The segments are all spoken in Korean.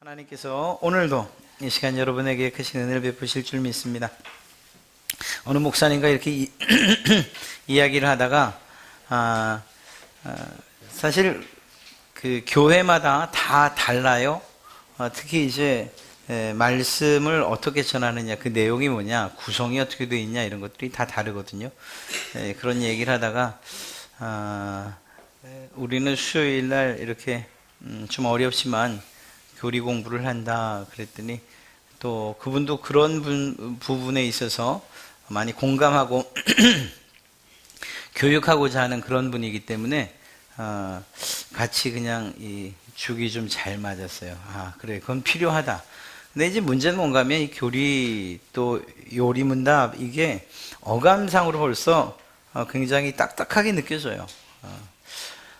하나님께서 오늘도 이 시간 여러분에게 크신 은혜를 베푸실 줄 믿습니다. 어느 목사님과 이렇게 이야기를 하다가 사실 그 교회마다 다 달라요. 특히 이제 말씀을 어떻게 전하느냐, 그 내용이 뭐냐, 구성이 어떻게 되어 있냐, 이런 것들이 다 다르거든요. 그런 얘기를 하다가 우리는 수요일 날 이렇게 좀 어렵지만 교리 공부를 한다 그랬더니, 또 그분도 그런 부분에 있어서 많이 공감하고 교육하고자 하는 그런 분이기 때문에 같이 그냥 이 죽이 좀 잘 맞았어요. 그래, 그건 필요하다. 근데 이제 문제는 뭔가 하면 이 교리 또 요리문답, 이게 어감상으로 벌써 굉장히 딱딱하게 느껴져요.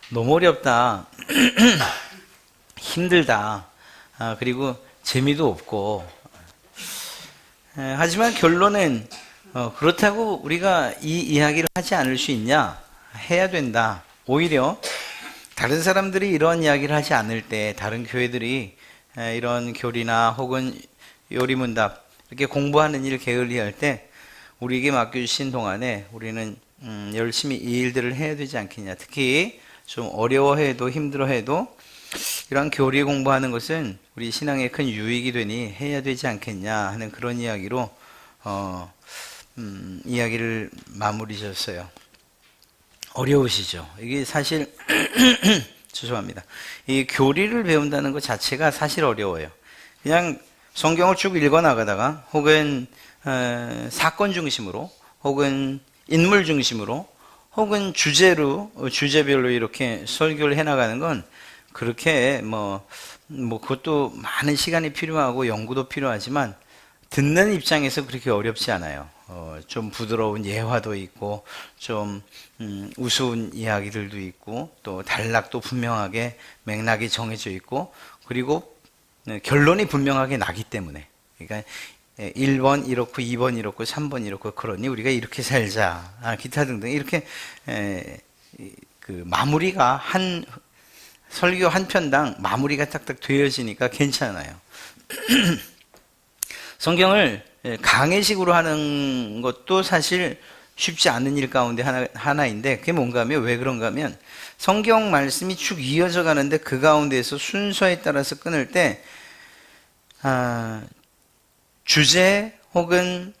너무 어렵다, 힘들다, 그리고 재미도 없고. 하지만 결론은 그렇다고 우리가 이 이야기를 하지 않을 수 있냐? 해야 된다. 오히려 다른 사람들이 이런 이야기를 하지 않을 때, 다른 교회들이 이런 교리나 혹은 요리문답 이렇게 공부하는 일 게을리할 때 우리에게 맡겨주신 동안에 우리는 열심히 이 일들을 해야 되지 않겠냐. 특히 좀 어려워해도 힘들어해도 이런 교리 공부하는 것은 우리 신앙에 큰 유익이 되니 해야 되지 않겠냐 하는 그런 이야기로 이야기를 마무리 졌어요. 어려우시죠? 이게 사실 죄송합니다. 이 교리를 배운다는 것 자체가 사실 어려워요. 그냥 성경을 쭉 읽어 나가다가 혹은 사건 중심으로 혹은 인물 중심으로 혹은 주제별로 이렇게 설교를 해 나가는 건 그렇게 그것도 많은 시간이 필요하고 연구도 필요하지만 듣는 입장에서 그렇게 어렵지 않아요. 좀 부드러운 예화도 있고 좀 우스운 이야기들도 있고 또 단락도 분명하게 맥락이 정해져 있고, 그리고 결론이 분명하게 나기 때문에, 그러니까 1번 이렇고 2번 이렇고 3번 이렇고, 그러니 우리가 이렇게 살자, 기타 등등 이렇게 그 마무리가 설교 한 편당 마무리가 딱딱 되어지니까 괜찮아요. 성경을 강해식으로 하는 것도 사실 쉽지 않은 일 가운데 하나인데, 그게 뭔가 하면, 왜 그런가 하면 성경 말씀이 쭉 이어져 가는데 그 가운데에서 순서에 따라서 끊을 때 주제 혹은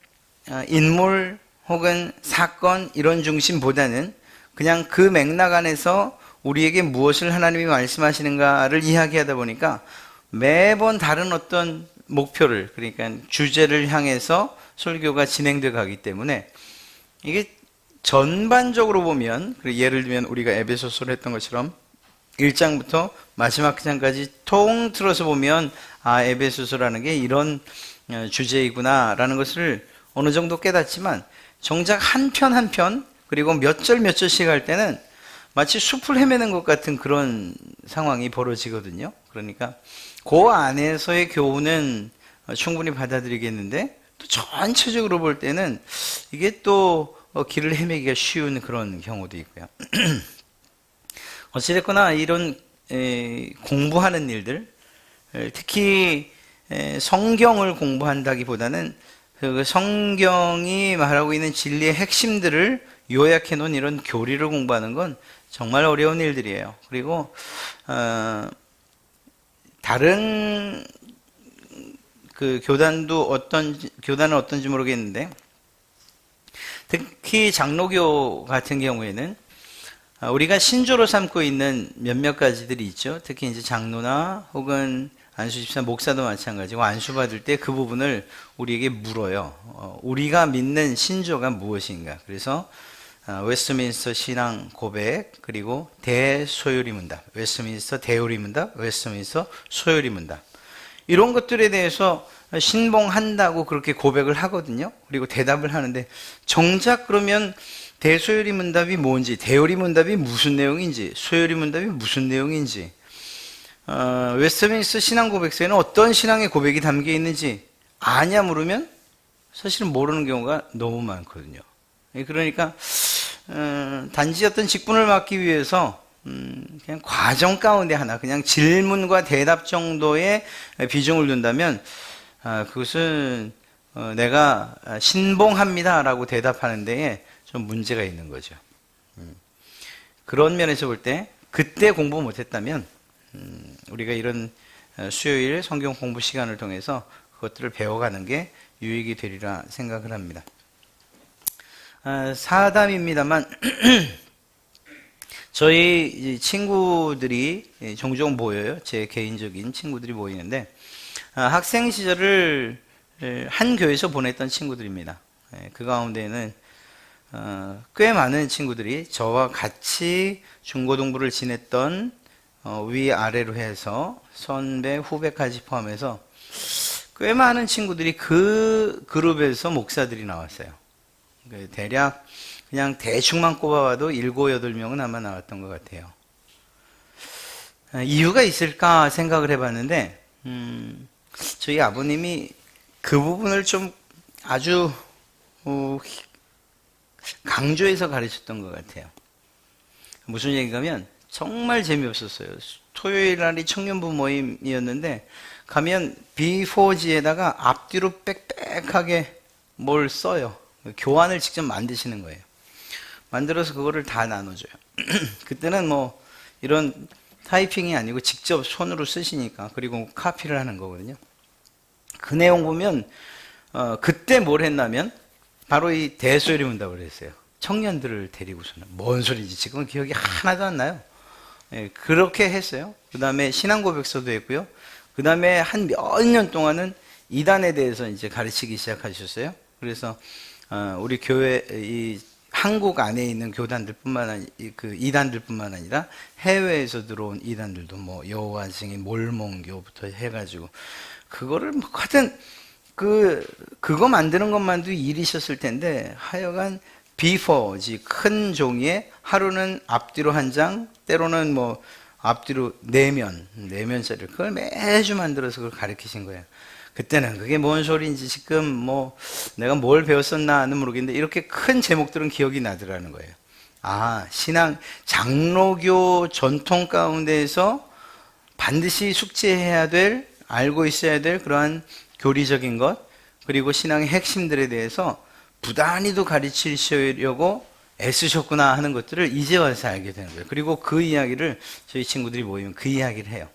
인물 혹은 사건 이런 중심보다는 그냥 그 맥락 안에서 우리에게 무엇을 하나님이 말씀하시는가를 이야기하다 보니까 매번 다른 어떤 목표를, 그러니까 주제를 향해서 설교가 진행되어 가기 때문에, 이게 전반적으로 보면, 예를 들면 우리가 에베소서를 했던 것처럼 1장부터 마지막 장까지 통틀어서 보면 에베소서라는 게 이런 주제이구나 라는 것을 어느 정도 깨닫지만, 정작 한 편 한 편 그리고 몇 절 몇 절씩 할 때는 마치 숲을 헤매는 것 같은 그런 상황이 벌어지거든요. 그러니까 그 안에서의 교훈은 충분히 받아들이겠는데, 또 전체적으로 볼 때는 이게 또 길을 헤매기가 쉬운 그런 경우도 있고요. 어찌됐거나 이런 공부하는 일들, 특히 성경을 공부한다기보다는 그 성경이 말하고 있는 진리의 핵심들을 요약해 놓은 이런 교리를 공부하는 건 정말 어려운 일들이에요. 그리고 다른 그 교단은 어떤지 모르겠는데, 특히 장로교 같은 경우에는 우리가 신조로 삼고 있는 몇몇 가지들이 있죠. 특히 이제 장로나 혹은 안수집사, 목사도 마찬가지고, 안수받을 때 그 부분을 우리에게 물어요. 우리가 믿는 신조가 무엇인가. 그래서 웨스트민스터 신앙 고백, 그리고 대소요리 문답, 웨스트민스터 대요리 문답, 웨스트민스터 소요리 문답, 이런 것들에 대해서 신봉한다고 그렇게 고백을 하거든요. 그리고 대답을 하는데, 정작 그러면 대소요리 문답이 뭔지, 대요리 문답이 무슨 내용인지, 소요리 문답이 무슨 내용인지, 웨스트민스터 신앙 고백서에는 어떤 신앙의 고백이 담겨 있는지 아냐 물으면 사실은 모르는 경우가 너무 많거든요. 그러니까 단지 어떤 직분을 맡기 위해서 그냥 과정 가운데 하나, 그냥 질문과 대답 정도의 비중을 둔다면, 그것은 내가 신봉합니다라고 대답하는 데에 좀 문제가 있는 거죠. 그런 면에서 볼 때 그때 공부 못했다면 우리가 이런 수요일 성경 공부 시간을 통해서 그것들을 배워가는 게 유익이 되리라 생각을 합니다. 사담입니다만 저희 친구들이 종종 모여요. 제 개인적인 친구들이 모이는데 학생 시절을 한 교회에서 보냈던 친구들입니다. 그 가운데는 꽤 많은 친구들이 저와 같이 중고등부를 지냈던 위아래로 해서 선배, 후배까지 포함해서 꽤 많은 친구들이 그 그룹에서 목사들이 나왔어요. 대략 그냥 대충만 꼽아봐도 7, 8명은 아마 나왔던 것 같아요. 이유가 있을까 생각을 해봤는데 저희 아버님이 그 부분을 좀 아주 강조해서 가르쳤던 것 같아요. 무슨 얘기냐면 정말 재미없었어요. 토요일 날이 청년부 모임이었는데 가면 B4지에다가 앞뒤로 빽빽하게 뭘 써요. 교환을 직접 만드시는 거예요. 만들어서 그거를 다 나눠줘요. 그때는 뭐 이런 타이핑이 아니고 직접 손으로 쓰시니까, 그리고 카피를 하는 거거든요. 그 내용 보면 그때 뭘 했냐면 바로 이 대소리 문답을 했어요. 청년들을 데리고서는. 뭔 소리인지 지금은 기억이 하나도 안 나요. 예, 그렇게 했어요. 그 다음에 신앙고백서도 했고요. 그 다음에 한 몇 년 동안은 이단에 대해서 이제 가르치기 시작하셨어요. 그래서 우리 교회 이 한국 안에 있는 교단들뿐만 아니 그 이단들뿐만 아니라 해외에서 들어온 이단들도 뭐 여호와 증인, 몰몬교부터 해가지고 그거를 뭐 하여튼 그거 만드는 것만도 일이셨을 텐데 하여간 B4지 큰 종이에 하루는 앞뒤로 한 장, 때로는 뭐 앞뒤로 4면짜리를 그걸 매주 만들어서 그걸 가르치신 거예요. 그때는 그게 뭔 소리인지 지금 뭐 내가 뭘 배웠었나는 모르겠는데 이렇게 큰 제목들은 기억이 나더라는 거예요. 신앙 장로교 전통 가운데에서 반드시 숙지해야 될, 알고 있어야 될 그러한 교리적인 것, 그리고 신앙의 핵심들에 대해서 부단히도 가르치시려고 애쓰셨구나 하는 것들을 이제 와서 알게 되는 거예요. 그리고 그 이야기를 저희 친구들이 모이면 그 이야기를 해요.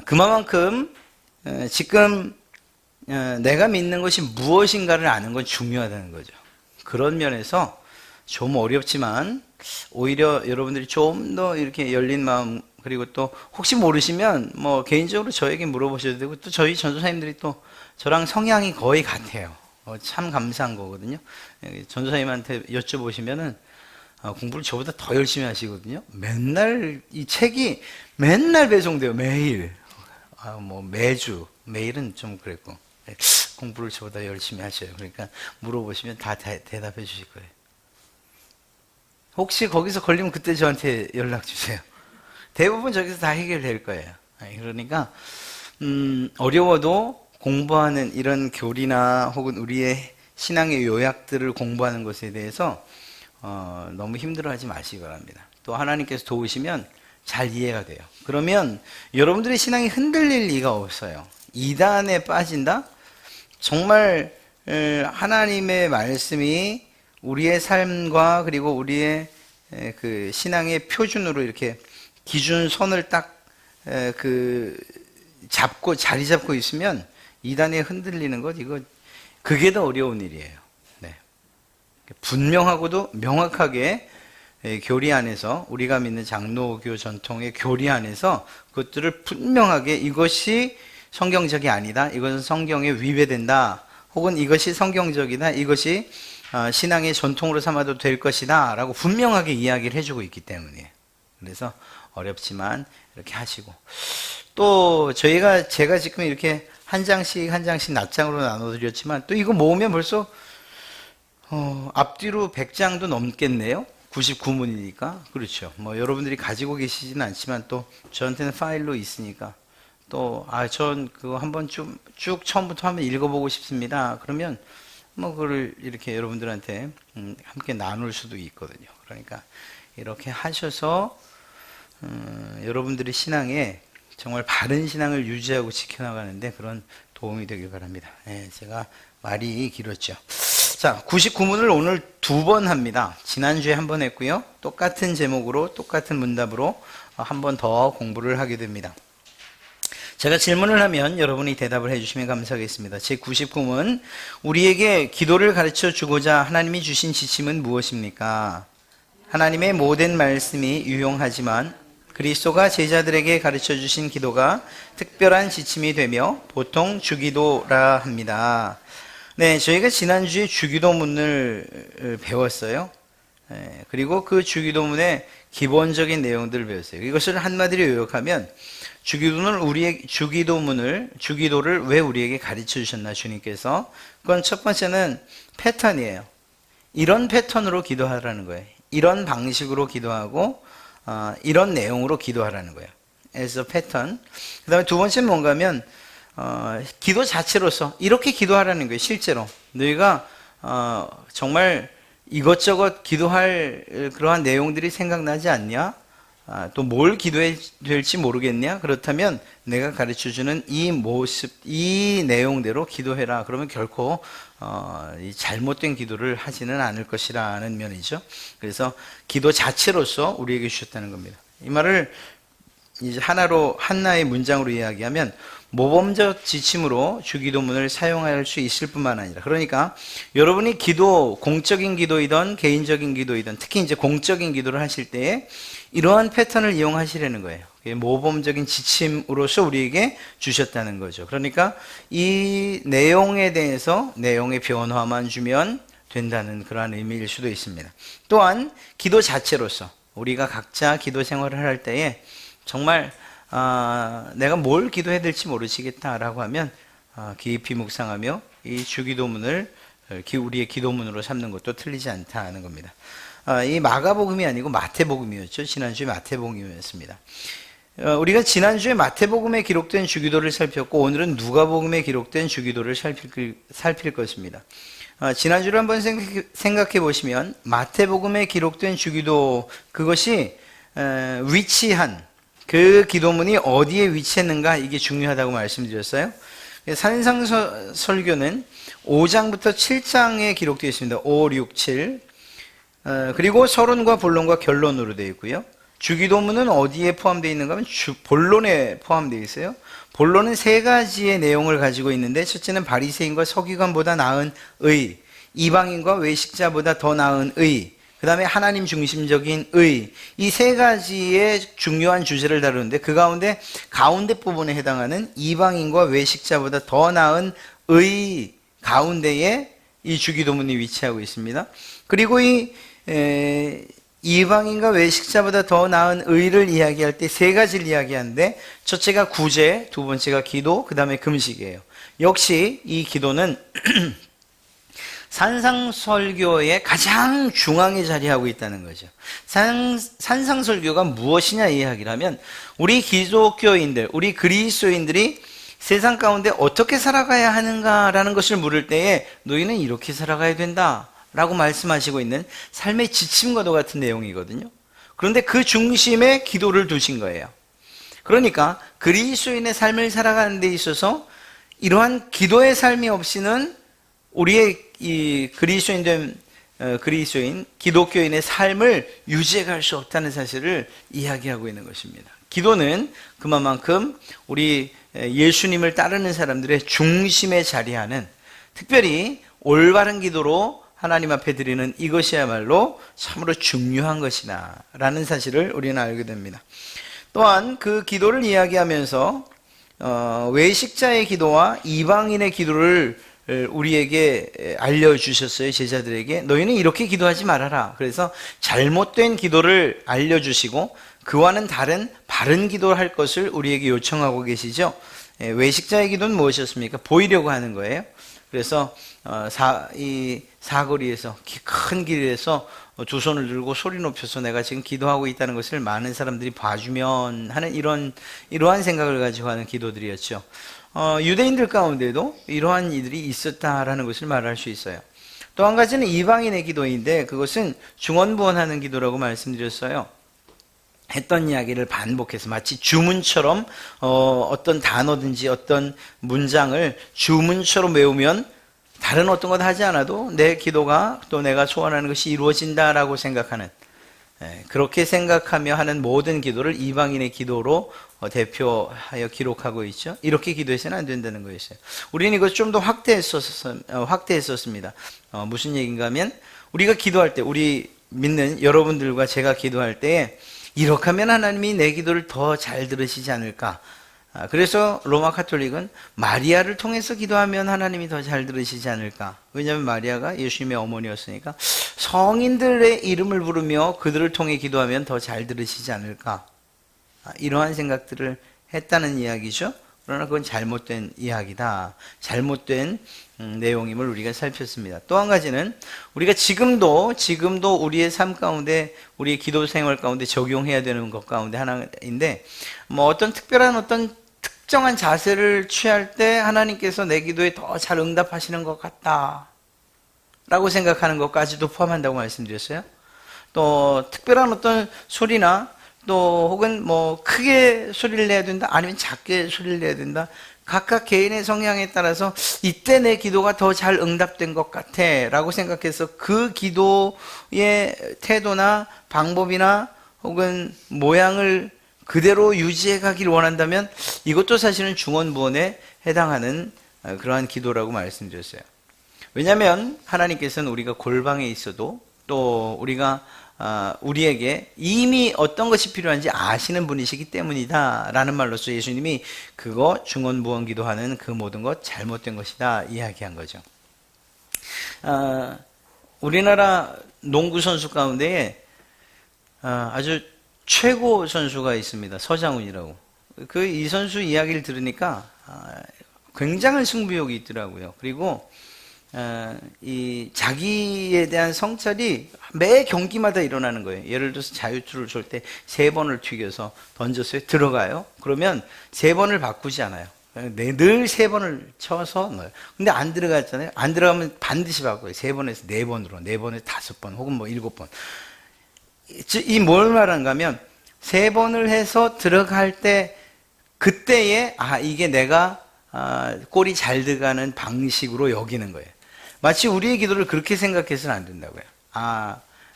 그만큼 지금 내가 믿는 것이 무엇인가를 아는 건 중요하다는 거죠. 그런 면에서 좀 어렵지만 오히려 여러분들이 좀 더 이렇게 열린 마음, 그리고 또 혹시 모르시면 뭐 개인적으로 저에게 물어보셔도 되고, 또 저희 전도사님들이 또 저랑 성향이 거의 같아요. 참 감사한 거거든요. 전도사님한테 여쭤보시면은 공부를 저보다 더 열심히 하시거든요. 맨날 이 책이 맨날 배송돼요. 매일. 뭐 매주, 매일은 좀 그랬고 공부를 저보다 열심히 하셔요. 그러니까 물어보시면 다 대답해 주실 거예요. 혹시 거기서 걸리면 그때 저한테 연락 주세요. 대부분 저기서 다 해결될 거예요. 그러니까 어려워도 공부하는 이런 교리나 혹은 우리의 신앙의 요약들을 공부하는 것에 대해서 너무 힘들어하지 마시기 바랍니다. 또 하나님께서 도우시면 잘 이해가 돼요. 그러면 여러분들의 신앙이 흔들릴 리가 없어요. 이단에 빠진다? 정말 하나님의 말씀이 우리의 삶과 그리고 우리의 그 신앙의 표준으로 이렇게 기준선을 딱 잡고 자리 잡고 있으면 이단에 흔들리는 것, 그게 더 어려운 일이에요. 네. 분명하고도 명확하게 교리 안에서, 우리가 믿는 장로교 전통의 교리 안에서 그것들을 분명하게 이것이 성경적이 아니다, 이것은 성경에 위배된다, 혹은 이것이 성경적이다, 이것이 신앙의 전통으로 삼아도 될 것이다 라고 분명하게 이야기를 해주고 있기 때문이에요. 그래서 어렵지만 이렇게 하시고, 또 제가 지금 이렇게 한 장씩 낱장으로 나눠드렸지만 또 이거 모으면 벌써 앞뒤로 100장도 넘겠네요. 99문이니까. 그렇죠. 뭐 여러분들이 가지고 계시지는 않지만 또 저한테는 파일로 있으니까, 또 전 그거 한번 쭉 처음부터 한번 읽어보고 싶습니다. 그러면 뭐 그걸 이렇게 여러분들한테 함께 나눌 수도 있거든요. 그러니까 이렇게 하셔서 여러분들의 신앙에 정말 바른 신앙을 유지하고 지켜나가는데 그런 도움이 되길 바랍니다. 제가 말이 길었죠. 자, 99문을 오늘 2번 합니다. 지난주에 한 번 했고요. 똑같은 제목으로 똑같은 문답으로 한 번 더 공부를 하게 됩니다. 제가 질문을 하면 여러분이 대답을 해주시면 감사하겠습니다. 제 99문, 우리에게 기도를 가르쳐 주고자 하나님이 주신 지침은 무엇입니까? 하나님의 모든 말씀이 유용하지만 그리스도가 제자들에게 가르쳐 주신 기도가 특별한 지침이 되며 보통 주기도라 합니다. 네, 저희가 지난주에 주기도문을 배웠어요. 그리고 그 주기도문의 기본적인 내용들을 배웠어요. 이것을 한마디로 요약하면 주기도를 왜 우리에게 가르쳐 주셨나, 주님께서. 그건 첫 번째는 패턴이에요. 이런 패턴으로 기도하라는 거예요. 이런 방식으로 기도하고 이런 내용으로 기도하라는 거예요. 그래서 패턴. 그 다음에 두 번째는 뭔가 하면 기도 자체로서 이렇게 기도하라는 거예요. 실제로 너희가 정말 이것저것 기도할 그러한 내용들이 생각나지 않냐? 또 뭘 기도해야 될지 모르겠냐? 그렇다면 내가 가르쳐주는 이 모습, 이 내용대로 기도해라. 그러면 결코 이 잘못된 기도를 하지는 않을 것이라는 면이죠. 그래서 기도 자체로서 우리에게 주셨다는 겁니다. 이 말을 이제 하나의 문장으로 이야기하면 모범적 지침으로 주기도문을 사용할 수 있을 뿐만 아니라, 그러니까 여러분이 공적인 기도이든 개인적인 기도이든 특히 이제 공적인 기도를 하실 때에 이러한 패턴을 이용하시려는 거예요. 모범적인 지침으로서 우리에게 주셨다는 거죠. 그러니까 이 내용에 대해서 내용의 변화만 주면 된다는 그러한 의미일 수도 있습니다. 또한 기도 자체로서 우리가 각자 기도 생활을 할 때에 정말 내가 뭘 기도해야 될지 모르시겠다라고 하면 깊이 묵상하며 이 주기도문을 우리의 기도문으로 삼는 것도 틀리지 않다는 겁니다. 이 마가복음이 아니고 마태복음이었죠. 지난주에 마태복음이었습니다. 우리가 지난주에 마태복음에 기록된 주기도를 살폈고 오늘은 누가복음에 기록된 주기도를 살필 것입니다. 지난주를 한번 생각해 보시면 마태복음에 기록된 주기도, 그것이 위치한 그 기도문이 어디에 위치했는가, 이게 중요하다고 말씀드렸어요. 산상설교는 5장부터 7장에 기록되어 있습니다. 5, 6, 7. 그리고 서론과 본론과 결론으로 되어 있고요. 주기도문은 어디에 포함되어 있는가 하면 본론에 포함되어 있어요. 본론은 3가지의 내용을 가지고 있는데, 첫째는 바리새인과 서기관보다 나은 의, 이방인과 외식자보다 더 나은 의, 그 다음에 하나님 중심적인 의, 이 3가지의 중요한 주제를 다루는데 그 가운데 부분에 해당하는 이방인과 외식자보다 더 나은 의 가운데에 이 주기도문이 위치하고 있습니다. 그리고 이 이방인과 외식자보다 더 나은 의를 이야기할 때 3가지를 이야기하는데, 첫째가 구제, 두 번째가 기도, 그 다음에 금식이에요. 역시 이 기도는 산상설교의 가장 중앙에 자리하고 있다는 거죠. 산상설교가 무엇이냐 이야기를 하면, 우리 기독교인들, 우리 그리스도인들이 세상 가운데 어떻게 살아가야 하는가라는 것을 물을 때에 너희는 이렇게 살아가야 된다 라고 말씀하시고 있는 삶의 지침과도 같은 내용이거든요. 그런데 그 중심에 기도를 두신 거예요. 그러니까 그리스도인의 삶을 살아가는 데 있어서 이러한 기도의 삶이 없이는 우리의 이 그리스도인, 기독교인의 삶을 유지해갈 수 없다는 사실을 이야기하고 있는 것입니다. 기도는 그만큼 우리 예수님을 따르는 사람들의 중심에 자리하는, 특별히 올바른 기도로 하나님 앞에 드리는 이것이야말로 참으로 중요한 것이다 라는 사실을 우리는 알게 됩니다. 또한 그 기도를 이야기하면서 외식자의 기도와 이방인의 기도를 우리에게 알려주셨어요. 제자들에게 너희는 이렇게 기도하지 말아라. 그래서 잘못된 기도를 알려주시고 그와는 다른 바른 기도를 할 것을 우리에게 요청하고 계시죠. 외식자의 기도는 무엇이었습니까? 보이려고 하는 거예요. 그래서 이 사거리에서, 큰 길에서 두 손을 들고 소리 높여서 내가 지금 기도하고 있다는 것을 많은 사람들이 봐주면 하는 이러한 생각을 가지고 하는 기도들이었죠. 유대인들 가운데도 이러한 이들이 있었다라는 것을 말할 수 있어요. 또 한 가지는 이방인의 기도인데 그것은 중언부언하는 기도라고 말씀드렸어요. 했던 이야기를 반복해서 마치 주문처럼 어떤 단어든지 어떤 문장을 주문처럼 외우면 다른 어떤 것 하지 않아도 내 기도가 또 내가 소원하는 것이 이루어진다라고 생각하는, 그렇게 생각하며 하는 모든 기도를 이방인의 기도로 대표하여 기록하고 있죠. 이렇게 기도해서는 안 된다는 거였어요. 우리는 이것을 좀 더 확대했었습니다. 무슨 얘기인가 하면 우리가 기도할 때, 우리 믿는 여러분들과 제가 기도할 때에 이렇게 하면 하나님이 내 기도를 더 잘 들으시지 않을까. 그래서 로마 카톨릭은 마리아를 통해서 기도하면 하나님이 더 잘 들으시지 않을까. 왜냐하면 마리아가 예수님의 어머니였으니까 성인들의 이름을 부르며 그들을 통해 기도하면 더 잘 들으시지 않을까. 이러한 생각들을 했다는 이야기죠. 그러나 그건 잘못된 이야기다. 잘못된 내용임을 우리가 살폈습니다. 또 한 가지는 우리가 지금도 우리의 삶 가운데, 우리의 기도 생활 가운데 적용해야 되는 것 가운데 하나인데, 어떤 특별한 어떤 특정한 자세를 취할 때 하나님께서 내 기도에 더 잘 응답하시는 것 같다 라고 생각하는 것까지도 포함한다고 말씀드렸어요. 또 특별한 어떤 소리나 또 혹은 크게 소리를 내야 된다, 아니면 작게 소리를 내야 된다, 각각 개인의 성향에 따라서 이때 내 기도가 더 잘 응답된 것 같아 라고 생각해서 그 기도의 태도나 방법이나 혹은 모양을 그대로 유지해 가기를 원한다면 이것도 사실은 중언부언에 해당하는 그러한 기도라고 말씀드렸어요. 왜냐하면 하나님께서는 우리가 골방에 있어도 또 우리에게 이미 어떤 것이 필요한지 아시는 분이시기 때문이다 라는 말로써 예수님이 그거 중언부언 기도하는 그 모든 것 잘못된 것이다 이야기한 거죠. 우리나라 농구 선수 가운데 아주 최고 선수가 있습니다. 서장훈이라고. 이 선수 이야기를 들으니까 굉장한 승부욕이 있더라고요. 그리고 이 자기에 대한 성찰이 매 경기마다 일어나는 거예요. 예를 들어서 자유투를 쏠 때 3번을 튀겨서 던졌어요. 들어가요. 그러면 3번을 바꾸지 않아요. 늘 3번을 쳐서 넣어요. 근데 안 들어갔잖아요. 안 들어가면 반드시 바꿔요. 3번에서 4번으로, 4번에서 5번, 혹은 7번. 이 뭘 말하는가 하면 3번을 해서 들어갈 때 그때에 이게 내가 골이 잘 들어가는 방식으로 여기는 거예요. 마치 우리의 기도를 그렇게 생각해서는 안 된다고요.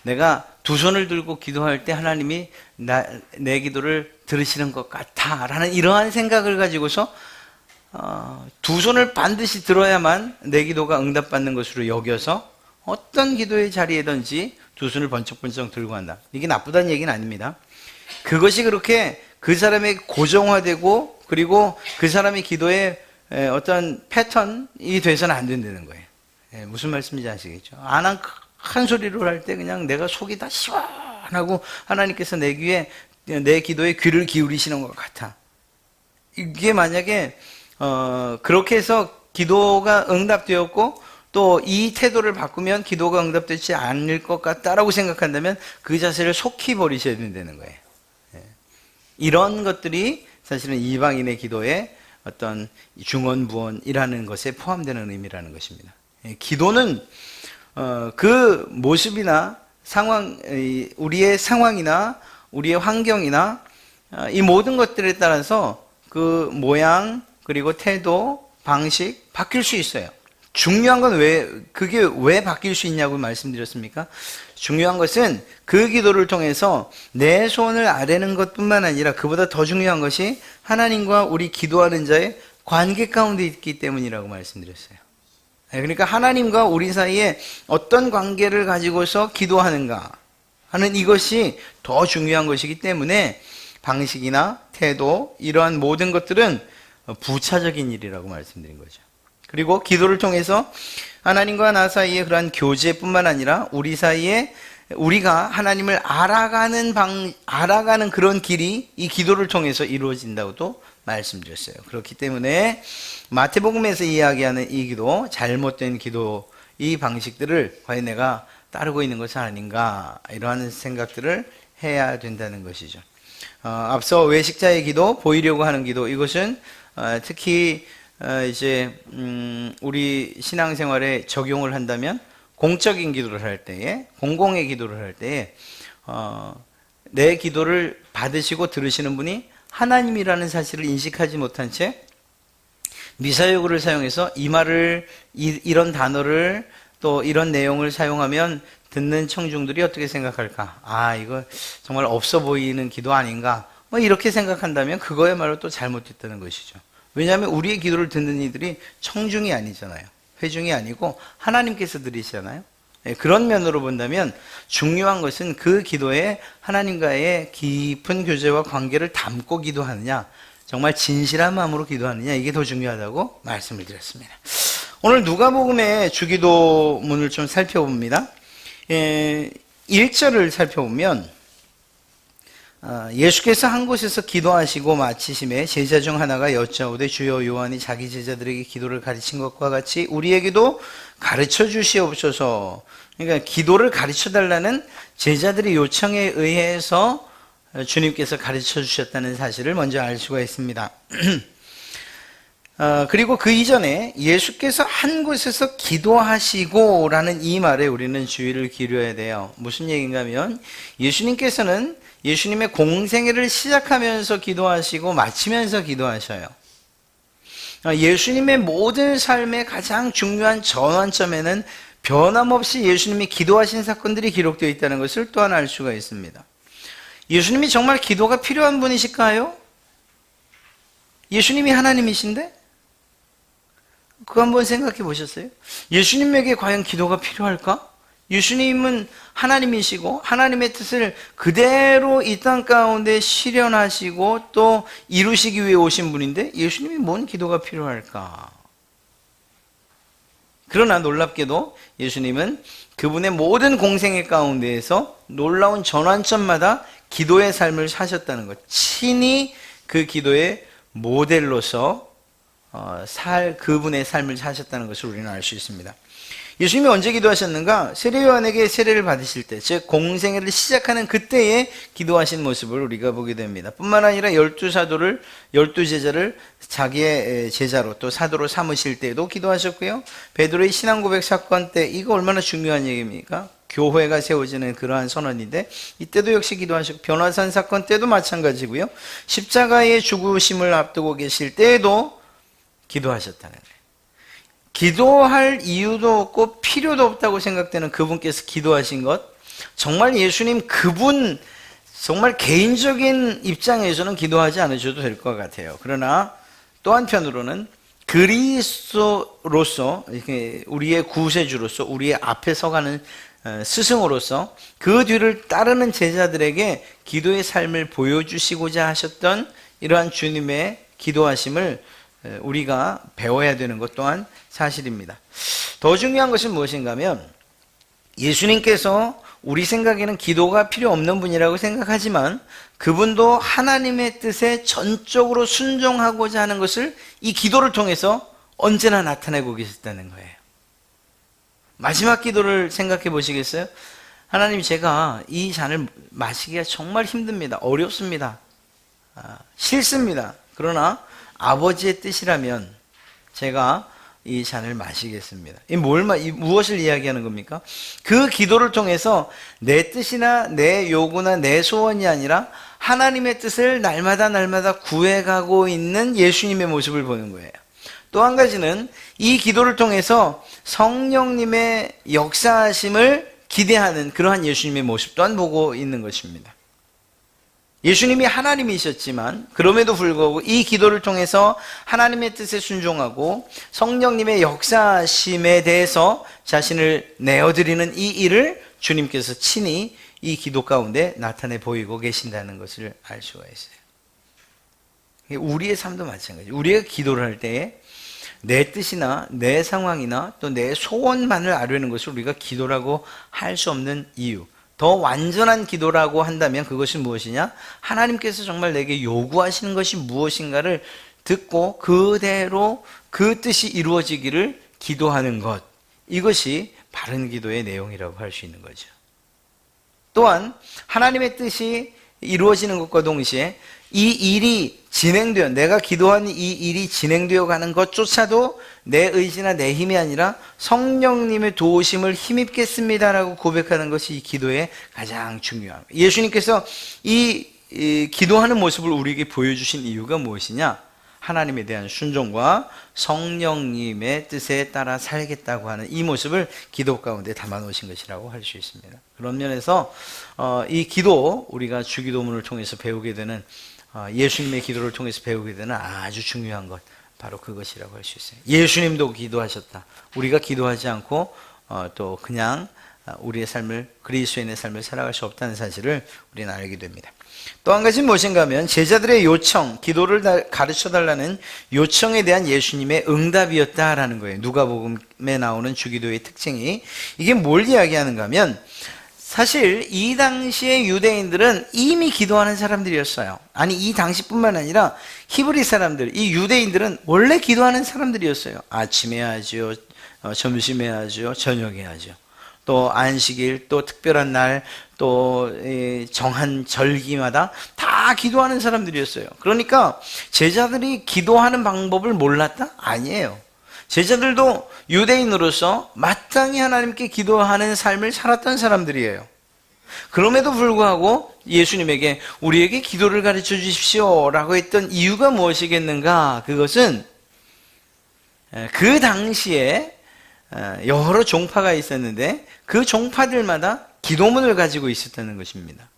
내가 두 손을 들고 기도할 때 하나님이 내 기도를 들으시는 것 같아 라는 이러한 생각을 가지고서 두 손을 반드시 들어야만 내 기도가 응답받는 것으로 여겨서 어떤 기도의 자리에든지 두 손을 번쩍번쩍 들고 간다. 이게 나쁘다는 얘기는 아닙니다. 그것이 그렇게 그 사람에게 고정화되고 그리고 그 사람의 기도에 어떤 패턴이 돼서는 안 된다는 거예요. 무슨 말씀인지 아시겠죠? 큰 소리로 할 때 그냥 내가 속이 다 시원하고 하나님께서 내 기도에 귀를 기울이시는 것 같아. 이게 만약에 그렇게 해서 기도가 응답되었고 또 이 태도를 바꾸면 기도가 응답되지 않을 것 같다라고 생각한다면 그 자세를 속히 버리셔야 된다는 거예요. 이런 것들이 사실은 이방인의 기도에 어떤 중언부언이라는 것에 포함되는 의미라는 것입니다. 기도는 그 모습이나 상황, 우리의 상황이나 우리의 환경이나 이 모든 것들에 따라서 그 모양 그리고 태도, 방식 바뀔 수 있어요. 중요한 건 그게 왜 바뀔 수 있냐고 말씀드렸습니까? 중요한 것은 그 기도를 통해서 내 소원을 아뢰는 것뿐만 아니라 그보다 더 중요한 것이 하나님과 우리 기도하는 자의 관계 가운데 있기 때문이라고 말씀드렸어요. 그러니까 하나님과 우리 사이에 어떤 관계를 가지고서 기도하는가 하는 이것이 더 중요한 것이기 때문에 방식이나 태도 이러한 모든 것들은 부차적인 일이라고 말씀드린 거죠. 그리고 기도를 통해서 하나님과 나 사이에 그러한 교제뿐만 아니라 우리 사이에 우리가 하나님을 알아가는 그런 길이 이 기도를 통해서 이루어진다고도 말씀드렸어요. 그렇기 때문에 마태복음에서 이야기하는 이 기도, 잘못된 기도, 이 방식들을 과연 내가 따르고 있는 것은 아닌가 이러한 생각들을 해야 된다는 것이죠. 앞서 외식자의 기도, 보이려고 하는 기도, 이것은 특히 이제 우리 신앙생활에 적용을 한다면 공적인 기도를 할 때에, 공공의 기도를 할 때에 내 기도를 받으시고 들으시는 분이 하나님이라는 사실을 인식하지 못한 채 미사여구를 사용해서 이 말을, 이런 단어를 또 이런 내용을 사용하면 듣는 청중들이 어떻게 생각할까? 아, 이거 정말 없어 보이는 기도 아닌가? 뭐 이렇게 생각한다면 그거야말로 또 잘못됐다는 것이죠. 왜냐하면 우리의 기도를 듣는 이들이 청중이 아니잖아요. 회중이 아니고 하나님께서 들으시잖아요. 그런 면으로 본다면 중요한 것은 그 기도에 하나님과의 깊은 교제와 관계를 담고 기도하느냐, 정말 진실한 마음으로 기도하느냐, 이게 더 중요하다고 말씀을 드렸습니다. 오늘 누가복음의 주기도문을 좀 살펴봅니다. 1절을 살펴보면 예수께서 한 곳에서 기도하시고 마치심에 제자 중 하나가 여짜오되 주여 요한이 자기 제자들에게 기도를 가르친 것과 같이 우리에게도 가르쳐 주시옵소서. 그러니까 기도를 가르쳐 달라는 제자들의 요청에 의해서 주님께서 가르쳐 주셨다는 사실을 먼저 알 수가 있습니다. 그리고 그 이전에 예수께서 한 곳에서 기도하시고 라는 이 말에 우리는 주의를 기울여야 돼요. 무슨 얘기인가 하면 예수님께서는 예수님의 공생애를 시작하면서 기도하시고 마치면서 기도하셔요. 예수님의 모든 삶의 가장 중요한 전환점에는 변함없이 예수님이 기도하신 사건들이 기록되어 있다는 것을 또한 알 수가 있습니다. 예수님이 정말 기도가 필요한 분이실까요? 예수님이 하나님이신데? 그거 한번 생각해 보셨어요? 예수님에게 과연 기도가 필요할까? 예수님은 하나님이시고 하나님의 뜻을 그대로 이 땅 가운데 실현하시고 또 이루시기 위해 오신 분인데 예수님이 뭔 기도가 필요할까? 그러나 놀랍게도 예수님은 그분의 모든 공생애 가운데에서 놀라운 전환점마다 기도의 삶을 사셨다는 것, 친히 그 기도의 모델로서 그분의 삶을 사셨다는 것을 우리는 알 수 있습니다. 예수님이 언제 기도하셨는가? 세례요한에게 세례를 받으실 때, 즉 공생애를 시작하는 그때에 기도하신 모습을 우리가 보게 됩니다. 뿐만 아니라 12사도를, 12제자를 자기의 제자로 또 사도로 삼으실 때에도 기도하셨고요. 베드로의 신앙고백 사건 때, 이거 얼마나 중요한 얘기입니까? 교회가 세워지는 그러한 선언인데 이때도 역시 기도하셨고, 변화산 사건 때도 마찬가지고요. 십자가의 죽으심을 앞두고 계실 때에도 기도하셨다는 거예요. 기도할 이유도 없고 필요도 없다고 생각되는 그분께서 기도하신 것, 정말 예수님 그분 정말 개인적인 입장에서는 기도하지 않으셔도 될 것 같아요. 그러나 또 한편으로는 그리스도로서, 우리의 구세주로서, 우리의 앞에 서가는 스승으로서 그 뒤를 따르는 제자들에게 기도의 삶을 보여주시고자 하셨던 이러한 주님의 기도하심을 우리가 배워야 되는 것 또한 사실입니다. 더 중요한 것은 무엇인가 하면 예수님께서 우리 생각에는 기도가 필요 없는 분이라고 생각하지만 그분도 하나님의 뜻에 전적으로 순종하고자 하는 것을 이 기도를 통해서 언제나 나타내고 계셨다는 거예요. 마지막 기도를 생각해 보시겠어요? 하나님, 제가 이 잔을 마시기가 정말 힘듭니다. 어렵습니다. 싫습니다. 그러나 아버지의 뜻이라면 제가 이 잔을 마시겠습니다. 무엇을 이야기하는 겁니까? 그 기도를 통해서 내 뜻이나 내 요구나 내 소원이 아니라 하나님의 뜻을 날마다 구해가고 있는 예수님의 모습을 보는 거예요. 또 한 가지는 이 기도를 통해서 성령님의 역사하심을 기대하는 그러한 예수님의 모습 또한 보고 있는 것입니다. 예수님이 하나님이셨지만 그럼에도 불구하고 이 기도를 통해서 하나님의 뜻에 순종하고 성령님의 역사심에 대해서 자신을 내어드리는 이 일을 주님께서 친히 이 기도 가운데 나타내 보이고 계신다는 것을 알 수가 있어요. 우리의 삶도 마찬가지예요. 우리가 기도를 할 때에 내 뜻이나 내 상황이나 또 내 소원만을 아뢰는 것을 우리가 기도라고 할 수 없는 이유, 더 완전한 기도라고 한다면 그것이 무엇이냐? 하나님께서 정말 내게 요구하시는 것이 무엇인가를 듣고 그대로 그 뜻이 이루어지기를 기도하는 것, 이것이 바른 기도의 내용이라고 할 수 있는 거죠. 또한 하나님의 뜻이 이루어지는 것과 동시에 이 일이 진행되어, 내가 기도한 이 일이 진행되어 가는 것조차도 내 의지나 내 힘이 아니라 성령님의 도우심을 힘입겠습니다라고 고백하는 것이 이 기도의 가장 중요합니다. 예수님께서 이 기도하는 모습을 우리에게 보여주신 이유가 무엇이냐? 하나님에 대한 순종과 성령님의 뜻에 따라 살겠다고 하는 이 모습을 기도 가운데 담아 놓으신 것이라고 할 수 있습니다. 그런 면에서 이 기도, 우리가 주기도문을 통해서 배우게 되는, 예수님의 기도를 통해서 배우게 되는 아주 중요한 것, 바로 그것이라고 할 수 있어요. 예수님도 기도하셨다. 우리가 기도하지 않고 또 그냥 우리의 삶을, 그리스도인의 삶을 살아갈 수 없다는 사실을 우리는 알게 됩니다. 또 한 가지는 무엇인가 하면 제자들의 요청, 기도를 가르쳐달라는 요청에 대한 예수님의 응답이었다라는 거예요. 누가복음에 나오는 주기도의 특징이, 이게 뭘 이야기하는가 하면, 사실 이 당시의 유대인들은 이미 기도하는 사람들이었어요. 아니, 이 당시뿐만 아니라 히브리 사람들, 이 유대인들은 원래 기도하는 사람들이었어요. 아침에 하죠, 점심에 하죠, 저녁에 하죠. 또 안식일, 또 특별한 날, 또 정한 절기마다 다 기도하는 사람들이었어요. 그러니까 제자들이 기도하는 방법을 몰랐다? 아니에요. 제자들도 유대인으로서 마땅히 하나님께 기도하는 삶을 살았던 사람들이에요. 그럼에도 불구하고 예수님에게 우리에게 기도를 가르쳐 주십시오 라고 했던 이유가 무엇이겠는가? 그것은 그 당시에 여러 종파가 있었는데 그 종파들마다 기도문을 가지고 있었다는 것입니다.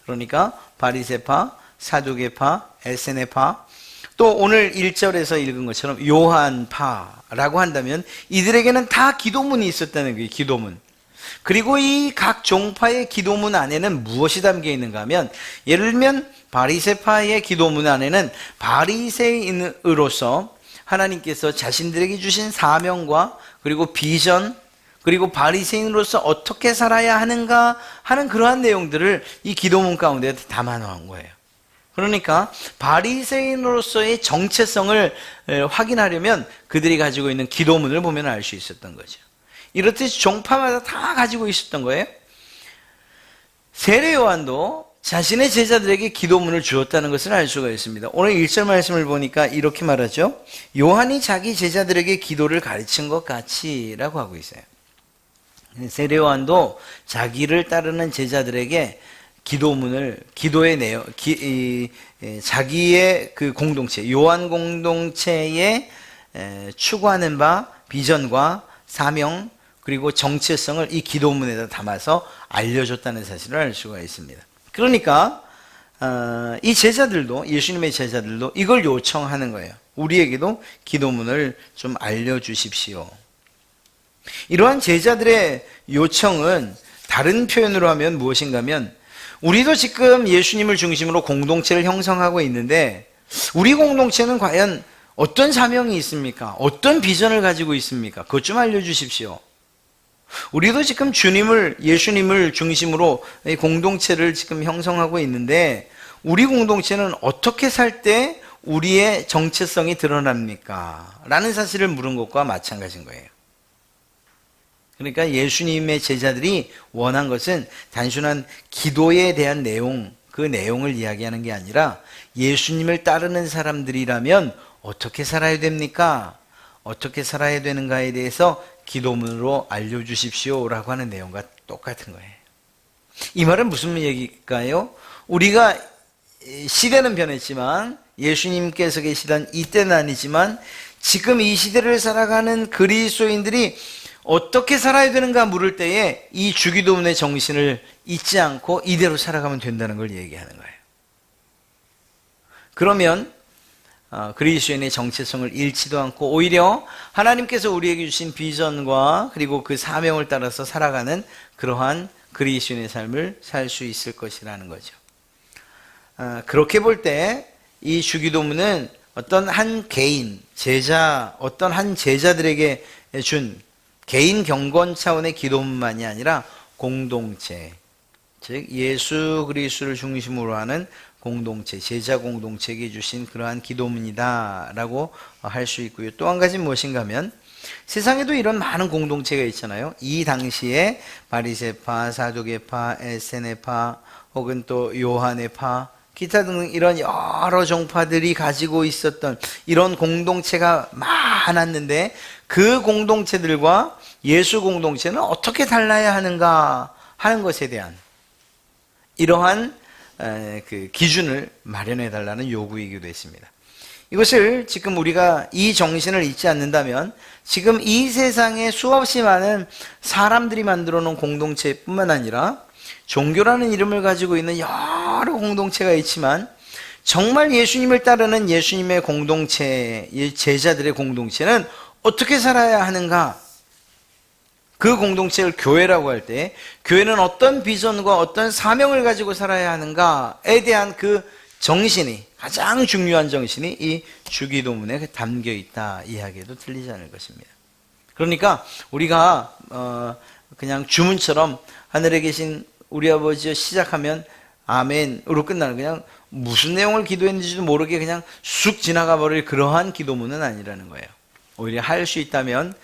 그러니까 바리새파, 사두개파, 에세네파, 또 오늘 1절에서 읽은 것처럼 요한파라고 한다면 이들에게는 다 기도문이 있었다는 거예요. 기도문. 그리고 이 각 종파의 기도문 안에는 무엇이 담겨 있는가 하면, 예를 들면 바리새파의 기도문 안에는 바리새인으로서 하나님께서 자신들에게 주신 사명과 그리고 비전, 그리고 바리새인으로서 어떻게 살아야 하는가 하는 그러한 내용들을 이 기도문 가운데 담아 놓은 거예요. 그러니까 바리새인으로서의 정체성을 확인하려면 그들이 가지고 있는 기도문을 보면 알 수 있었던 거죠. 이렇듯이 종파마다 다 가지고 있었던 거예요. 세례 요한도 자신의 제자들에게 기도문을 주었다는 것을 알 수가 있습니다. 오늘 1절 말씀을 보니까 이렇게 말하죠. 요한이 자기 제자들에게 기도를 가르친 것 같이 라고 하고 있어요. 세례 요한도 자기를 따르는 제자들에게 기도문을, 기도의 내용, 자기의 그 공동체, 요한 공동체에 추구하는 바, 비전과 사명, 그리고 정체성을 이 기도문에다 담아서 알려줬다는 사실을 알 수가 있습니다. 그러니까 이 제자들도, 예수님의 제자들도 이걸 요청하는 거예요. 우리에게도 기도문을 좀 알려주십시오. 이러한 제자들의 요청은 다른 표현으로 하면 무엇인가 하면, 우리도 지금 예수님을 중심으로 공동체를 형성하고 있는데 우리 공동체는 과연 어떤 사명이 있습니까? 어떤 비전을 가지고 있습니까? 그것 좀 알려주십시오. 우리도 지금 예수님을 중심으로 공동체를 지금 형성하고 있는데 우리 공동체는 어떻게 살 때 우리의 정체성이 드러납니까? 라는 사실을 물은 것과 마찬가지인 거예요. 그러니까 예수님의 제자들이 원한 것은 단순한 기도에 대한 내용, 그 내용을 이야기하는 게 아니라 예수님을 따르는 사람들이라면 어떻게 살아야 됩니까? 어떻게 살아야 되는가에 대해서 기도문으로 알려주십시오 라고 하는 내용과 똑같은 거예요. 이 말은 무슨 얘기일까요? 우리가 시대는 변했지만, 예수님께서 계시던 이때는 아니지만 지금 이 시대를 살아가는 그리스도인들이 어떻게 살아야 되는가 물을 때에 이 주기도문의 정신을 잊지 않고 이대로 살아가면 된다는 걸 얘기하는 거예요. 그러면 그리스도인의 정체성을 잃지도 않고 오히려 하나님께서 우리에게 주신 비전과 그리고 그 사명을 따라서 살아가는 그러한 그리스도인의 삶을 살 수 있을 것이라는 거죠. 그렇게 볼 때 이 주기도문은 어떤 한 개인, 어떤 한 제자들에게 준 개인 경건 차원의 기도문만이 아니라 공동체, 즉 예수 그리스도를 중심으로 하는 공동체, 제자 공동체에게 주신 그러한 기도문이다라고 할 수 있고요. 또 한 가지는 무엇인가 하면, 세상에도 이런 많은 공동체가 있잖아요. 이 당시에 바리새파, 사두개파, 에세네파, 혹은 또 요한의파, 기타 등등 이런 여러 종파들이 가지고 있었던 이런 공동체가 많았는데 그 공동체들과 예수 공동체는 어떻게 달라야 하는가 하는 것에 대한 이러한 그 기준을 마련해 달라는 요구이기도 했습니다. 이것을 지금 우리가 이 정신을 잊지 않는다면 지금 이 세상에 수없이 많은 사람들이 만들어 놓은 공동체뿐만 아니라 종교라는 이름을 가지고 있는 여러 공동체가 있지만 정말 예수님을 따르는 예수님의 공동체, 제자들의 공동체는 어떻게 살아야 하는가? 그 공동체를 교회라고 할 때 교회는 어떤 비전과 어떤 사명을 가지고 살아야 하는가에 대한 그 정신이, 가장 중요한 정신이 이 주기도문에 담겨 있다 이야기에도 틀리지 않을 것입니다. 그러니까 우리가 그냥 주문처럼 하늘에 계신 우리 아버지여 시작하면 아멘으로 끝나는, 그냥 무슨 내용을 기도했는지도 모르게 그냥 쑥 지나가 버릴 그러한 기도문은 아니라는 거예요. 오히려 할 수 있다면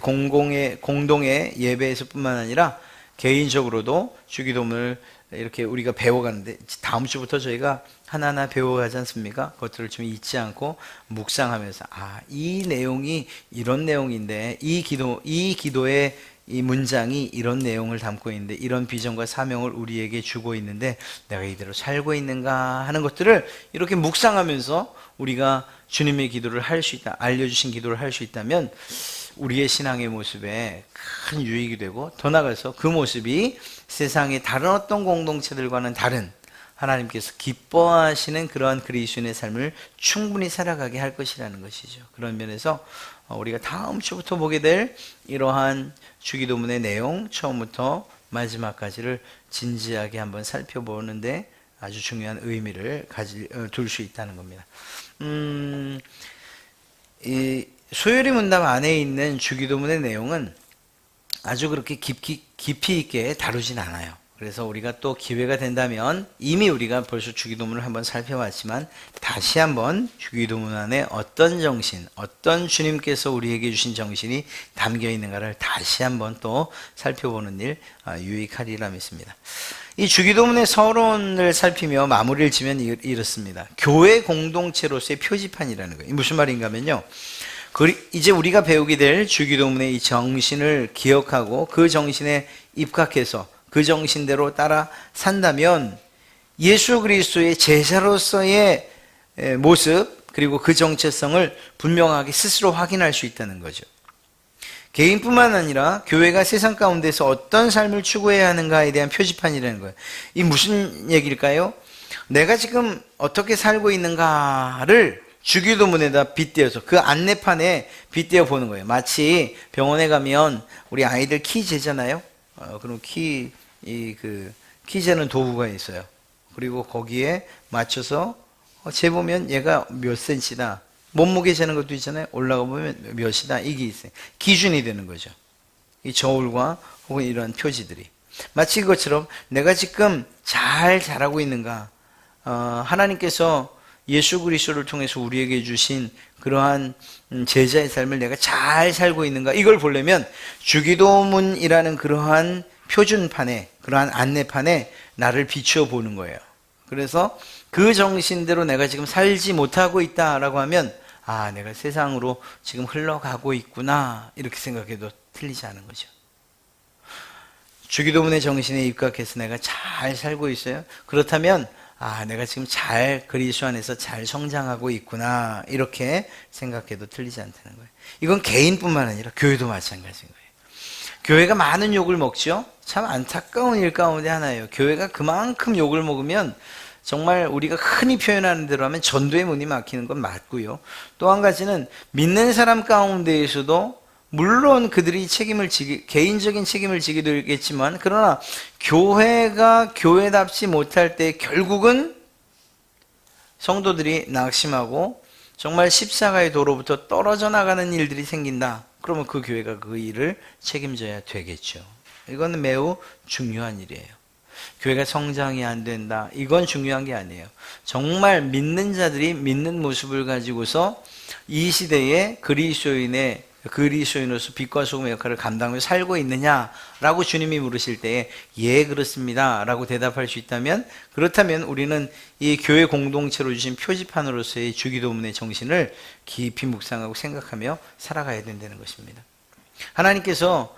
공동의 예배에서 뿐만 아니라 개인적으로도 주기도문을 이렇게 우리가 배워가는데, 다음 주부터 저희가 하나하나 배워가지 않습니까? 그것들을 좀 잊지 않고 묵상하면서 이 내용이 이런 내용인데, 이 기도의 이 문장이 이런 내용을 담고 있는데, 이런 비전과 사명을 우리에게 주고 있는데 내가 이대로 살고 있는가 하는 것들을 이렇게 묵상하면서 우리가 주님의 기도를 할 수 있다, 알려주신 기도를 할 수 있다면 우리의 신앙의 모습에 큰 유익이 되고, 더 나아가서 그 모습이 세상의 다른 어떤 공동체들과는 다른 하나님께서 기뻐하시는 그러한 그리스도인의 삶을 충분히 살아가게 할 것이라는 것이죠. 그런 면에서 우리가 다음 주부터 보게 될 이러한 주기도문의 내용, 처음부터 마지막까지를 진지하게 한번 살펴보는데 아주 중요한 의미를 둘 수 있다는 겁니다. 이 소요리 문답 안에 있는 주기도문의 내용은 아주 그렇게 깊이 있게 다루진 않아요. 그래서 우리가 또 기회가 된다면, 이미 우리가 벌써 주기도문을 한번 살펴봤지만 다시 한번 주기도문 안에 어떤 정신, 어떤 주님께서 우리에게 주신 정신이 담겨 있는가를 다시 한번 또 살펴보는 일 유익하리라 믿습니다. 이 주기도문의 서론을 살피며 마무리를 지면 이렇습니다. 교회 공동체로서의 표지판이라는 거예요. 무슨 말인가 하면요, 이제 우리가 배우게 될 주기도문의 이 정신을 기억하고 그 정신에 입각해서 그 정신대로 따라 산다면 예수 그리스도의 제자로서의 모습, 그리고 그 정체성을 분명하게 스스로 확인할 수 있다는 거죠. 개인뿐만 아니라 교회가 세상 가운데서 어떤 삶을 추구해야 하는가에 대한 표지판이라는 거예요. 이 무슨 얘기일까요? 내가 지금 어떻게 살고 있는가를 주기도문에다 빗대어서 그 안내판에 빗대어 보는 거예요. 마치 병원에 가면 우리 아이들 키 재잖아요. 그럼 키 재는 도구가 있어요. 그리고 거기에 맞춰서 재보면 얘가 몇 센치다, 몸무게 재는 것도 있잖아요. 올라가 보면 몇이다, 이게 있어요. 기준이 되는 거죠. 이 저울과 혹은 이런 표지들이 마치 그것처럼 내가 지금 잘 자라고 있는가, 하나님께서 예수 그리스도를 통해서 우리에게 주신 그러한 제자의 삶을 내가 잘 살고 있는가, 이걸 보려면 주기도문이라는 그러한 표준판에, 그러한 안내판에 나를 비추어 보는 거예요. 그래서 그 정신대로 내가 지금 살지 못하고 있다라고 하면 내가 세상으로 지금 흘러가고 있구나, 이렇게 생각해도 틀리지 않은 거죠. 주기도문의 정신에 입각해서 내가 잘 살고 있어요. 그렇다면 내가 지금 잘 그리스도 안에서 잘 성장하고 있구나, 이렇게 생각해도 틀리지 않다는 거예요. 이건 개인뿐만 아니라 교회도 마찬가지인 거예요. 교회가 많은 욕을 먹죠. 참 안타까운 일 가운데 하나예요. 교회가 그만큼 욕을 먹으면 정말 우리가 흔히 표현하는 대로 하면 전도의 문이 막히는 건 맞고요. 또 한 가지는 믿는 사람 가운데에서도 물론 그들이 개인적인 책임을 지기도 있겠지만, 그러나 교회가 교회답지 못할 때 결국은 성도들이 낙심하고 정말 십자가의 도로부터 떨어져 나가는 일들이 생긴다. 그러면 그 교회가 그 일을 책임져야 되겠죠. 이건 매우 중요한 일이에요. 교회가 성장이 안 된다, 이건 중요한 게 아니에요. 정말 믿는 자들이 믿는 모습을 가지고서 이 시대에 그리스도인의 그리스도인으로서 빛과 소금의 역할을 감당하며 살고 있느냐라고 주님이 물으실 때에 예 그렇습니다 라고 대답할 수 있다면, 그렇다면 우리는 이 교회 공동체로 주신 표지판으로서의 주기도문의 정신을 깊이 묵상하고 생각하며 살아가야 된다는 것입니다. 하나님께서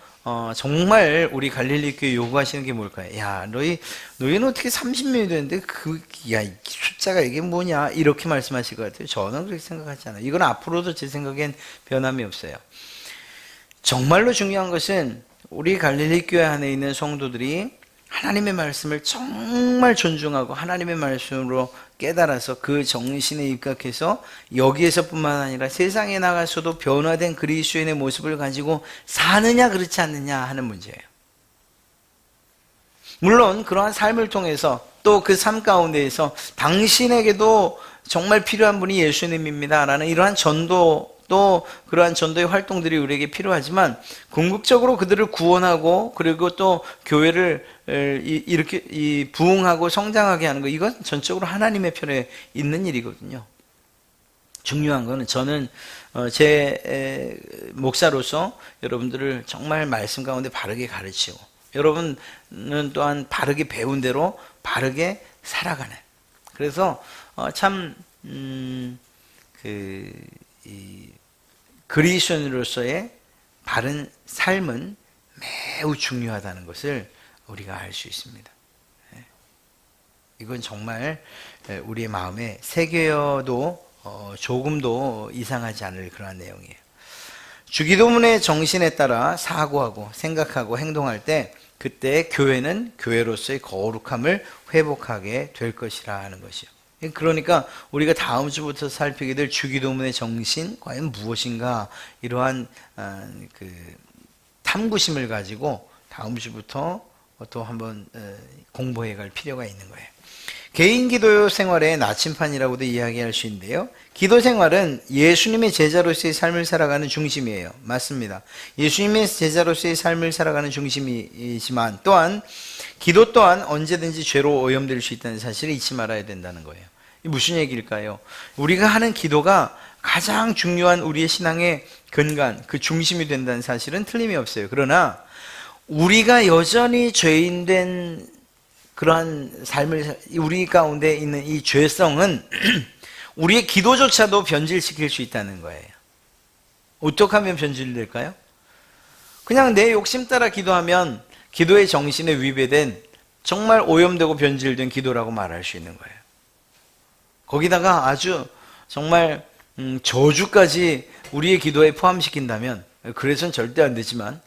정말 우리 갈릴리 교회 요구하시는 게 뭘까요? 야, 너희는 어떻게 30명이 되는데 이 숫자가 이게 뭐냐? 이렇게 말씀하실 것 같아요. 저는 그렇게 생각하지 않아요. 이건 앞으로도 제 생각엔 변함이 없어요. 정말로 중요한 것은 우리 갈릴리 교회 안에 있는 성도들이 하나님의 말씀을 정말 존중하고 하나님의 말씀으로 깨달아서 그 정신에 입각해서 여기에서뿐만 아니라 세상에 나가서도 변화된 그리스도인의 모습을 가지고 사느냐 그렇지 않느냐 하는 문제예요. 물론 그러한 삶을 통해서 또 그 삶 가운데에서 당신에게도 정말 필요한 분이 예수님입니다 라는 이러한 전도, 또 그러한 전도의 활동들이 우리에게 필요하지만, 궁극적으로 그들을 구원하고 그리고 또 교회를 이렇게 부흥하고 성장하게 하는 거, 이건 전적으로 하나님의 편에 있는 일이거든요. 중요한 거는 저는 제 목사로서 여러분들을 정말 말씀 가운데 바르게 가르치고, 여러분은 또한 바르게 배운 대로 바르게 살아가는, 그래서 참 그리스도인으로서의 바른 삶은 매우 중요하다는 것을 우리가 알 수 있습니다. 이건 정말 우리의 마음에 새겨도 조금도 이상하지 않을 그러한 내용이에요. 주기도문의 정신에 따라 사고하고 생각하고 행동할 때, 그때 교회는 교회로서의 거룩함을 회복하게 될 것이라 하는 것이요. 그러니까 우리가 다음 주부터 살피게 될 주기도문의 정신 과연 무엇인가, 이러한 탐구심을 가지고 다음 주부터 또 한번 공부해 갈 필요가 있는 거예요. 개인 기도 생활의 나침판이라고도 이야기할 수 있는데요, 기도 생활은 예수님의 제자로서의 삶을 살아가는 중심이에요. 맞습니다. 예수님의 제자로서의 삶을 살아가는 중심이지만, 또한 기도 또한 언제든지 죄로 오염될 수 있다는 사실을 잊지 말아야 된다는 거예요. 이 무슨 얘기일까요? 우리가 하는 기도가 가장 중요한 우리의 신앙의 근간, 그 중심이 된다는 사실은 틀림이 없어요. 그러나 우리가 여전히 죄인된 그러한 삶을, 우리 가운데 있는 이 죄성은 우리의 기도조차도 변질시킬 수 있다는 거예요. 어떻게 하면 변질될까요? 그냥 내 욕심 따라 기도하면 기도의 정신에 위배된, 정말 오염되고 변질된 기도라고 말할 수 있는 거예요. 거기다가 아주 정말 저주까지 우리의 기도에 포함시킨다면, 그래서는 절대 안 되지만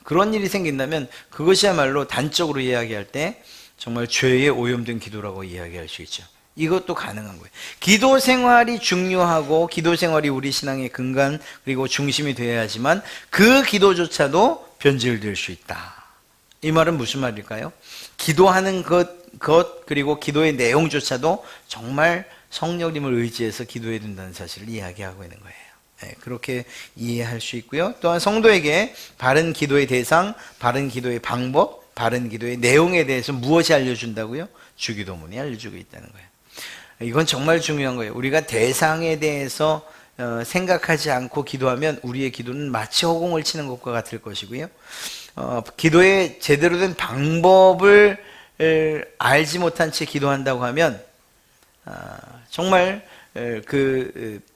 그런 일이 생긴다면 그것이야말로 단적으로 이야기할 때 정말 죄에 오염된 기도라고 이야기할 수 있죠. 이것도 가능한 거예요. 기도 생활이 중요하고 기도 생활이 우리 신앙의 근간 그리고 중심이 되어야 하지만, 그 기도조차도 변질될 수 있다. 이 말은 무슨 말일까요? 기도하는 것 그리고 기도의 내용조차도 정말 성령님을 의지해서 기도해야 된다는 사실을 이야기하고 있는 거예요. 네, 그렇게 이해할 수 있고요. 또한 성도에게 바른 기도의 대상, 바른 기도의 방법, 바른 기도의 내용에 대해서 무엇이 알려준다고요? 주기도문이 알려주고 있다는 거예요. 이건 정말 중요한 거예요. 우리가 대상에 대해서 생각하지 않고 기도하면 우리의 기도는 마치 허공을 치는 것과 같을 것이고요. 기도의 제대로 된 방법을 알지 못한 채 기도한다고 하면 정말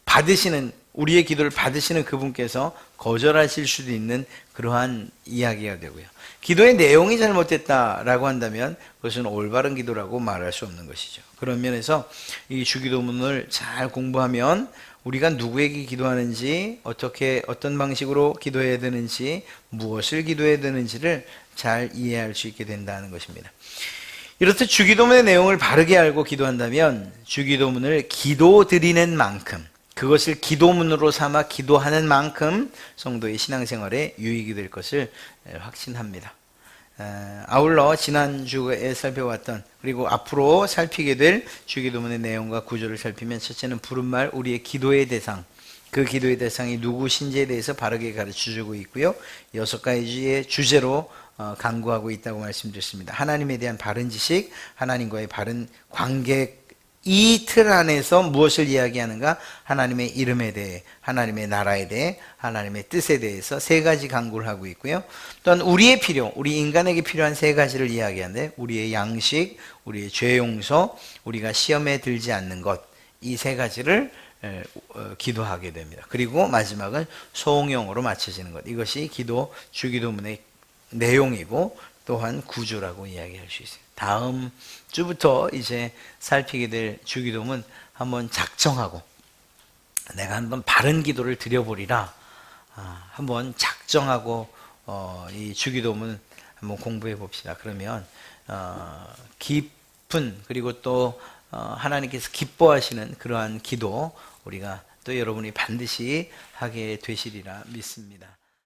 받으시는, 우리의 기도를 받으시는 그분께서 거절하실 수도 있는 그러한 이야기가 되고요. 기도의 내용이 잘못됐다라고 한다면 그것은 올바른 기도라고 말할 수 없는 것이죠. 그런 면에서 이 주기도문을 잘 공부하면 우리가 누구에게 기도하는지, 어떤 방식으로 기도해야 되는지, 무엇을 기도해야 되는지를 잘 이해할 수 있게 된다는 것입니다. 이렇듯 주기도문의 내용을 바르게 알고 기도한다면 주기도문을 기도드리는 만큼, 그것을 기도문으로 삼아 기도하는 만큼 성도의 신앙생활에 유익이 될 것을 확신합니다. 아울러 지난주에 살펴봤던, 그리고 앞으로 살피게 될 주기도문의 내용과 구조를 살피면, 첫째는 부른말, 우리의 기도의 대상, 그 기도의 대상이 누구신지에 대해서 바르게 가르쳐주고 있고요. 6가지의 주제로 강구하고 있다고 말씀드렸습니다. 하나님에 대한 바른 지식, 하나님과의 바른 관계 이 틀 안에서 무엇을 이야기하는가? 하나님의 이름에 대해, 하나님의 나라에 대해, 하나님의 뜻에 대해서 세 가지 강구를 하고 있고요. 또한 우리의 필요, 우리 인간에게 필요한 세 가지를 이야기하는데, 우리의 양식, 우리의 죄 용서, 우리가 시험에 들지 않는 것, 이 세 가지를 기도하게 됩니다. 그리고 마지막은 소홍영으로 맞춰지는 것. 이것이 주기도문의 내용이고 또한 구조라고 이야기할 수 있어요. 다음 주부터 이제 살피게 될 주기도문 한번 작정하고 내가 한번 바른 기도를 드려보리라. 한번 작정하고 이 주기도문 한번 공부해 봅시다. 그러면 깊은 그리고 또 하나님께서 기뻐하시는 그러한 기도 우리가 또 여러분이 반드시 하게 되시리라 믿습니다.